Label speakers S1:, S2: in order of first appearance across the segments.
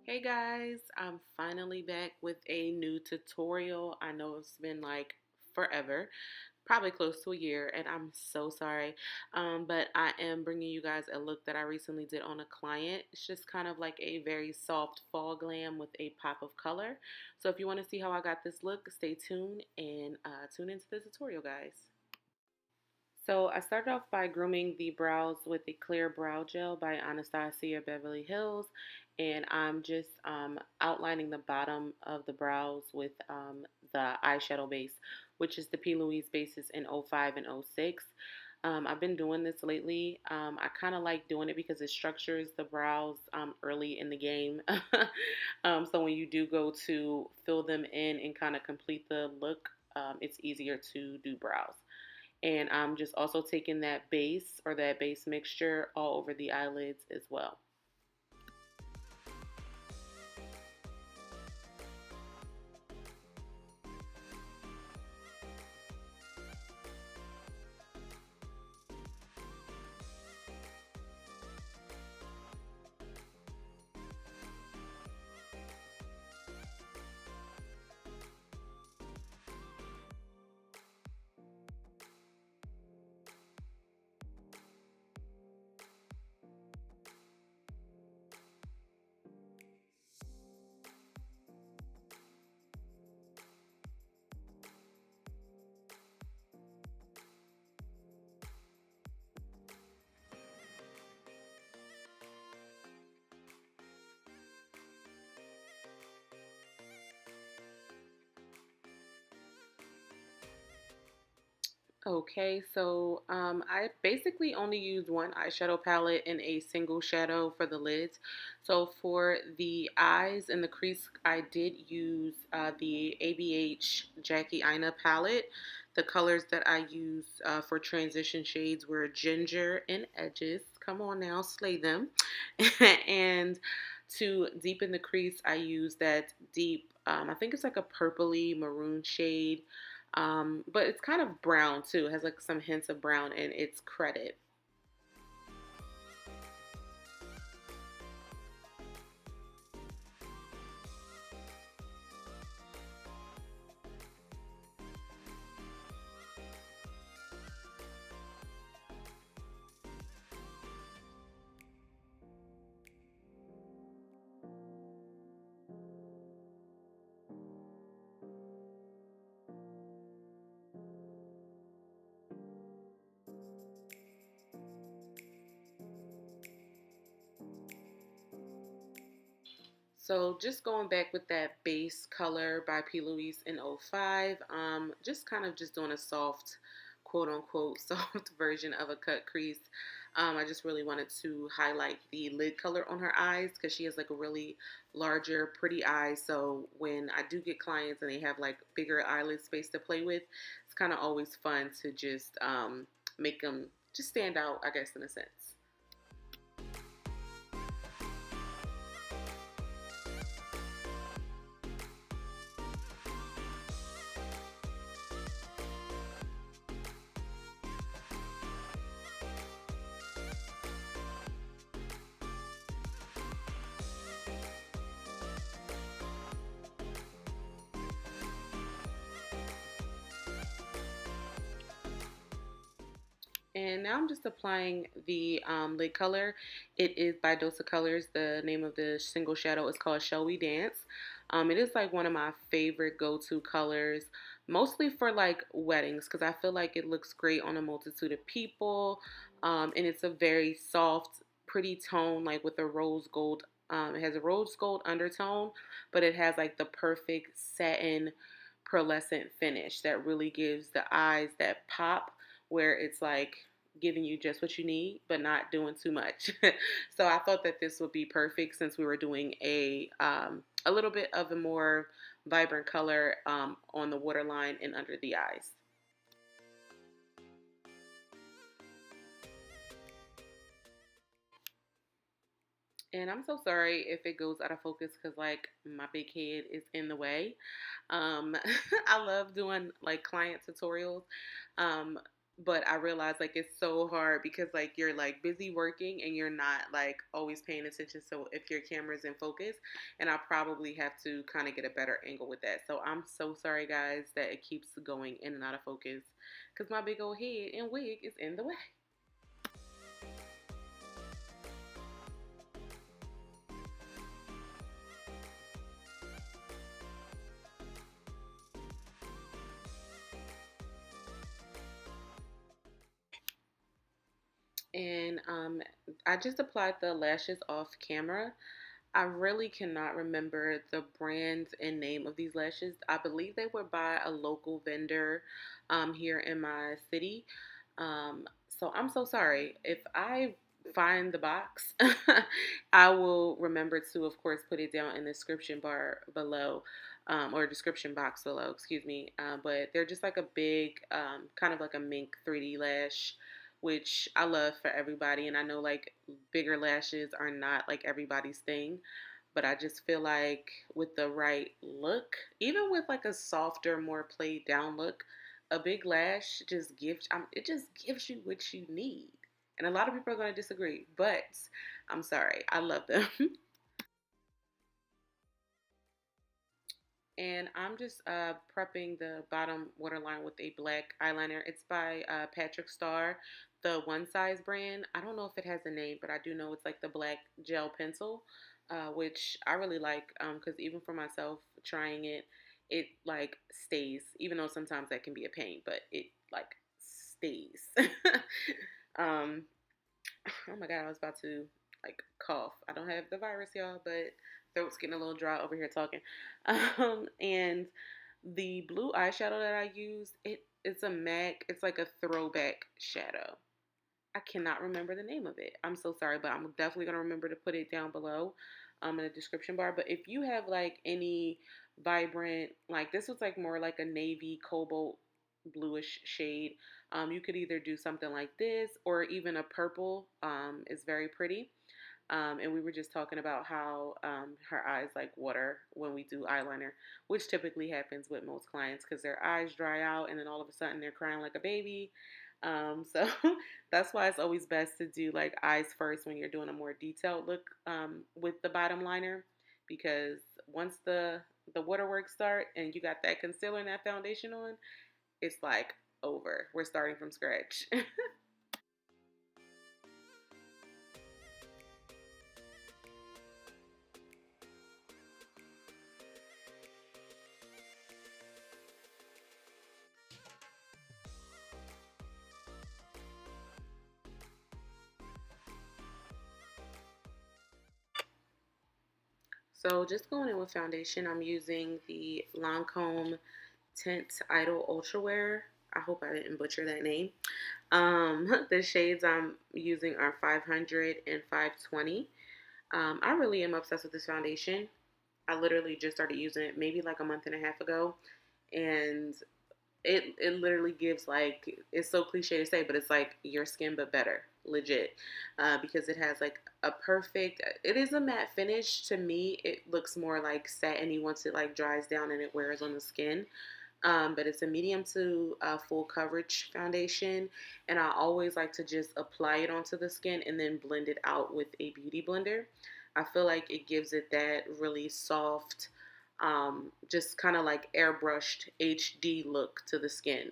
S1: Hey guys, I'm finally back with a new tutorial. I know it's been like forever, probably close to a year, and I'm so sorry. But I am bringing you guys a look that I recently did on a client. It's just kind of like a very soft fall glam with a pop of color. So if you want to see how I got this look, stay tuned and tune into the tutorial, guys. So I started off by grooming the brows with the Clear Brow Gel by Anastasia Beverly Hills. And I'm just outlining the bottom of the brows with the eyeshadow base, which is the P. Louise bases in 05 and 06. I've been doing this lately. I kind of like doing it because it structures the brows early in the game. So when you do go to fill them in and kind of complete the look, it's easier to do brows. And I'm just also taking that base or that base mixture all over the eyelids as well. Okay, so I basically only used one eyeshadow palette and a single shadow for the lids. So for the eyes and the crease, I did use the ABH Jackie Aina palette. The colors that I used for transition shades were ginger and edges. Come on now, slay them. And to deepen the crease, I used that deep, I think it's like a purpley maroon shade, but it's kind of brown too. It has like some hints of brown in its credit. So just going back with that base color by P. Louise in 05, just kind of just doing a soft, quote unquote, soft version of a cut crease. I just really wanted to highlight the lid color on her eyes because she has like a really larger, pretty eye. So when I do get clients and they have like bigger eyelid space to play with, it's kind of always fun to just make them just stand out, I guess, in a sense. And now I'm just applying the lid color. It is by Dosa Colors. The name of the single shadow is called Shall We Dance. It is like one of my favorite go-to colors, mostly for like weddings because I feel like it looks great on a multitude of people. And it's a very soft, pretty tone, like with a rose gold. It has a rose gold undertone, but it has like the perfect satin pearlescent finish that really gives the eyes that pop where it's like giving you just what you need but not doing too much. So I thought that this would be perfect since we were doing a little bit of a more vibrant color on the waterline and under the eyes. And I'm so sorry if it goes out of focus because, like, my big head is in the way. Um, I love doing, like, client tutorials. Um, but I realize like it's so hard because like you're like busy working and you're not like always paying attention. So if your camera's in focus, and I probably have to kind of get a better angle with that. So I'm so sorry, guys, that it keeps going in and out of focus because my big old head and wig is in the way. And I just applied the lashes off camera. I really cannot remember the brand and name of these lashes. I believe they were by a local vendor here in my city. So I'm so sorry. If I find the box, I will remember to, of course, put it down in the description bar below. Or description box below, excuse me. But they're just like a big, kind of like a mink 3D lash, which I love for everybody. And I know like bigger lashes are not like everybody's thing, but I just feel like with the right look, even with like a softer, more played down look, a big lash just gives it just gives you what you need. And a lot of people are going to disagree, but I'm sorry, I love them. And I'm just prepping the bottom waterline with a black eyeliner. It's by Patrick Starr, the One Size brand. I don't know if it has a name, but I do know it's like the black gel pencil, which I really like because even for myself trying it, it like stays. Even though sometimes that can be a pain, but it like stays. um, oh my god, I was about to like cough. I don't have the virus, y'all, but throat's getting a little dry over here talking. And the blue eyeshadow that I used, it's a MAC. It's like a throwback shadow. I cannot remember the name of it. I'm so sorry, but I'm definitely gonna remember to put it down below, in the description bar. But if you have like any vibrant, like this was like more like a navy cobalt bluish shade, you could either do something like this or even a purple. Is very pretty. And we were just talking about how her eyes like water when we do eyeliner, which typically happens with most clients because their eyes dry out and then all of a sudden they're crying like a baby. So that's why it's always best to do like eyes first when you're doing a more detailed look with the bottom liner, because once the waterwork start and you got that concealer and that foundation on, it's like over. We're starting from scratch. So just going in with foundation, I'm using the Lancome Teint Idole Ultra Wear. I hope I didn't butcher that name. The shades I'm using are 500 and 520. I really am obsessed with this foundation. I literally just started using it maybe like a month and a half ago, and it literally gives like, it's so cliche to say, but it's like your skin but better, legit, because it has like a perfect, it is a matte finish. To me it looks more like satiny once it like dries down and it wears on the skin. But it's a medium to full coverage foundation, and I always like to just apply it onto the skin and then blend it out with a beauty blender. I feel like it gives it that really soft, just kind of like airbrushed HD look to the skin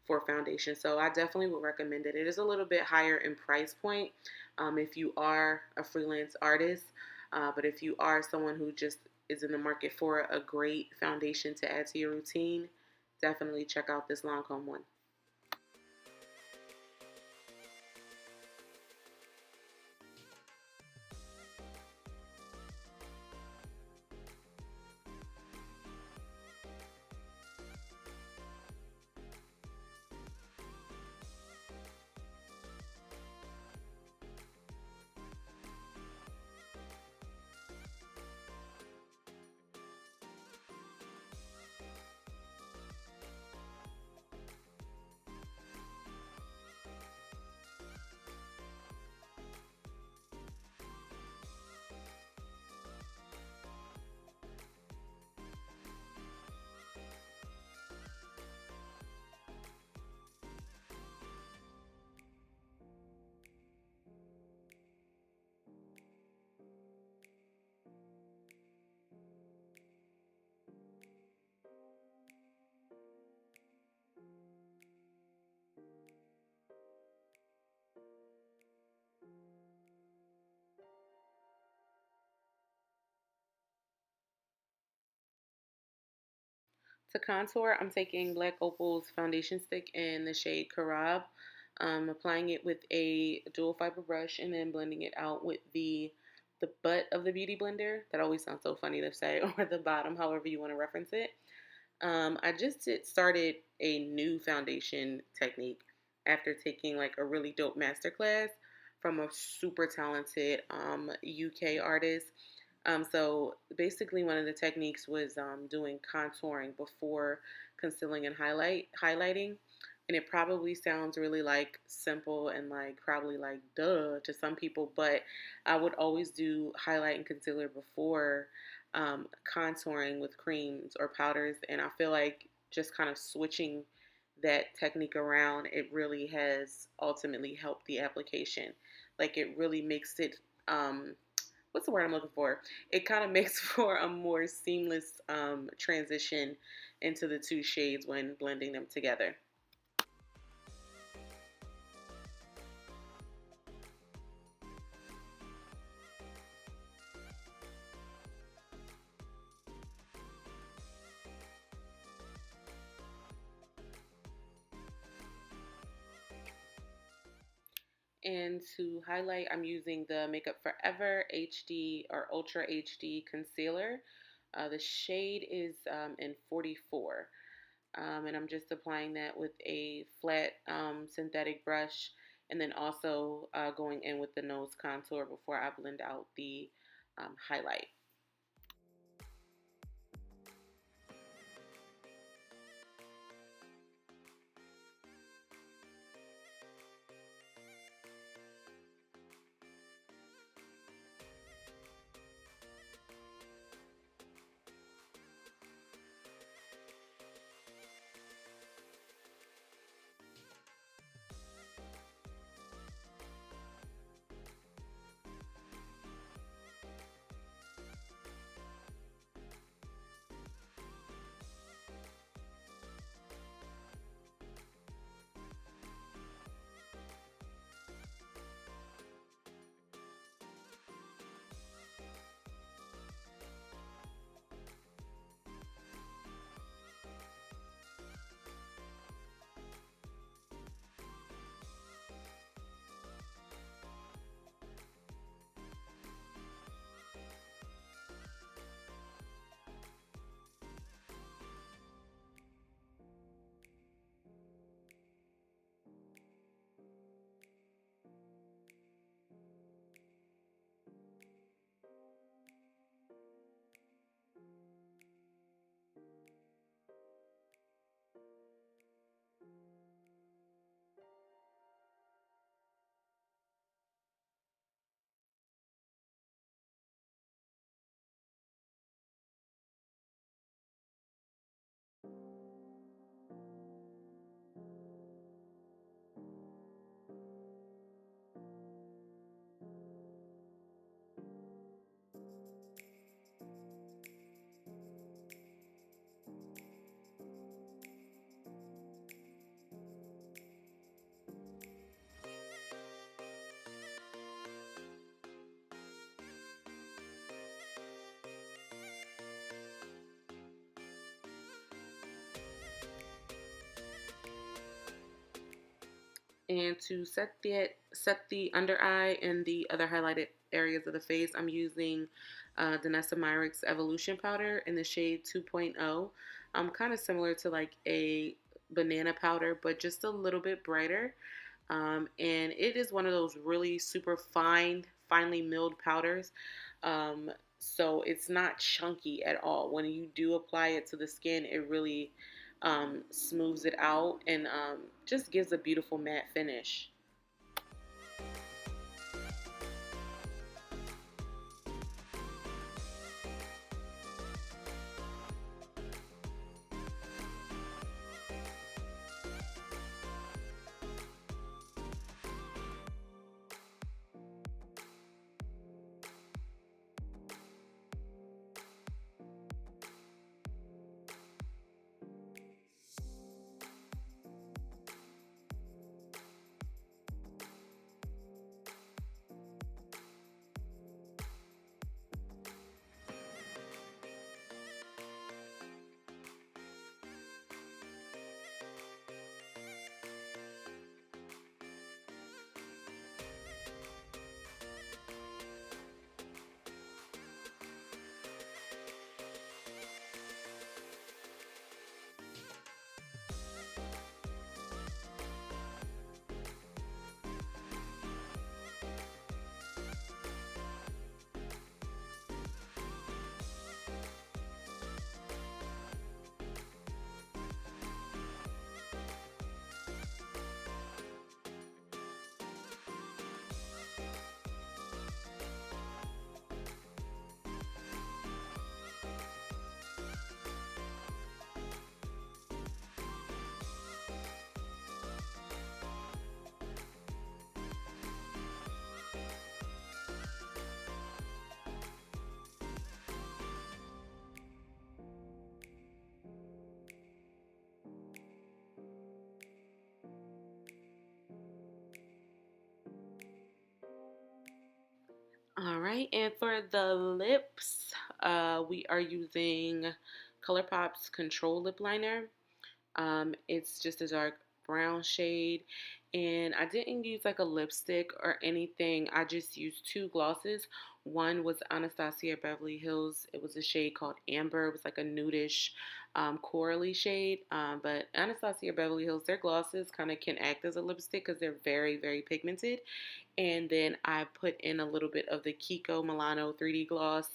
S1: for foundation. So I definitely would recommend it. It is a little bit higher in price point if you are a freelance artist, but if you are someone who just is in the market for a great foundation to add to your routine, definitely check out this Lancome one. To contour, I'm taking Black Opal's foundation stick in the shade Carob. Applying it with a dual fiber brush and then blending it out with the butt of the beauty blender. That always sounds so funny to say, or the bottom, however you want to reference it. I just started a new foundation technique after taking like a really dope masterclass from a super talented UK artist. So basically, one of the techniques was doing contouring before concealing and highlighting. And it probably sounds really like simple and like probably like duh to some people, but I would always do highlight and concealer before contouring with creams or powders. And I feel like just kind of switching that technique around, it really has ultimately helped the application. Like it really makes it, what's the word I'm looking for? It kind of makes for a more seamless transition into the two shades when blending them together. And to highlight, I'm using the Makeup Forever HD or Ultra HD Concealer. The shade is in 44. And I'm just applying that with a flat synthetic brush, and then also going in with the nose contour before I blend out the highlight. And to set the under eye and the other highlighted areas of the face, I'm using Danessa Myricks Evolution Powder in the shade 2.0. Kind of similar to like a banana powder, but just a little bit brighter. And it is one of those really super finely milled powders. So it's not chunky at all. When you do apply it to the skin, it really smooths it out and just gives a beautiful matte finish. right, and for the lips, we are using ColourPop's Control Lip Liner. It's just a dark brown shade, and I didn't use like a lipstick or anything. I just used two glosses. One was Anastasia Beverly Hills. It was a shade called Amber. It was like a nudish, corally shade. But Anastasia Beverly Hills, their glosses kind of can act as a lipstick because they're very, very pigmented. And then I put in a little bit of the Kiko Milano 3D gloss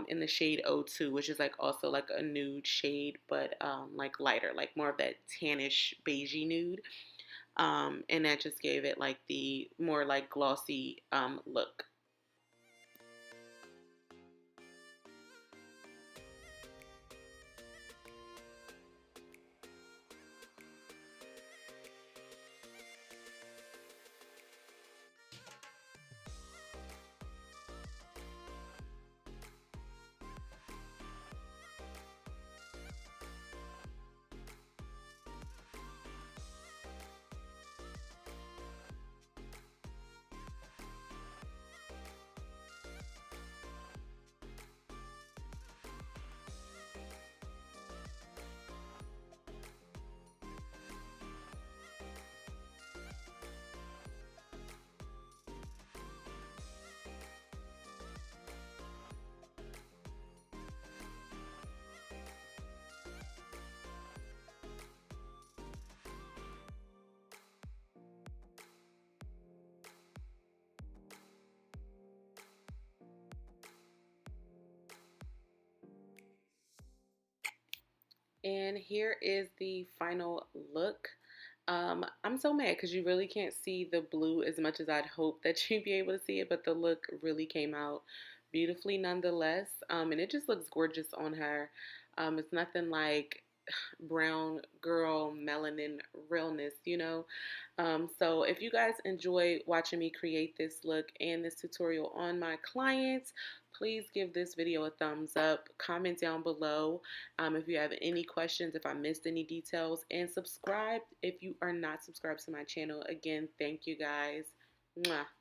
S1: in the shade O2, which is like also like a nude shade, but like lighter, like more of that tannish beigey nude. And that just gave it like the more like glossy look. And here is the final look. I'm so mad because you really can't see the blue as much as I'd hope that you'd be able to see it, but the look really came out beautifully nonetheless. And it just looks gorgeous on her. It's nothing like brown girl melanin realness, you know. So if you guys enjoy watching me create this look and this tutorial on my clients, please give this video a thumbs up. Comment down below if you have any questions, if I missed any details, and subscribe if you are not subscribed to my channel. Again, thank you guys. Mwah.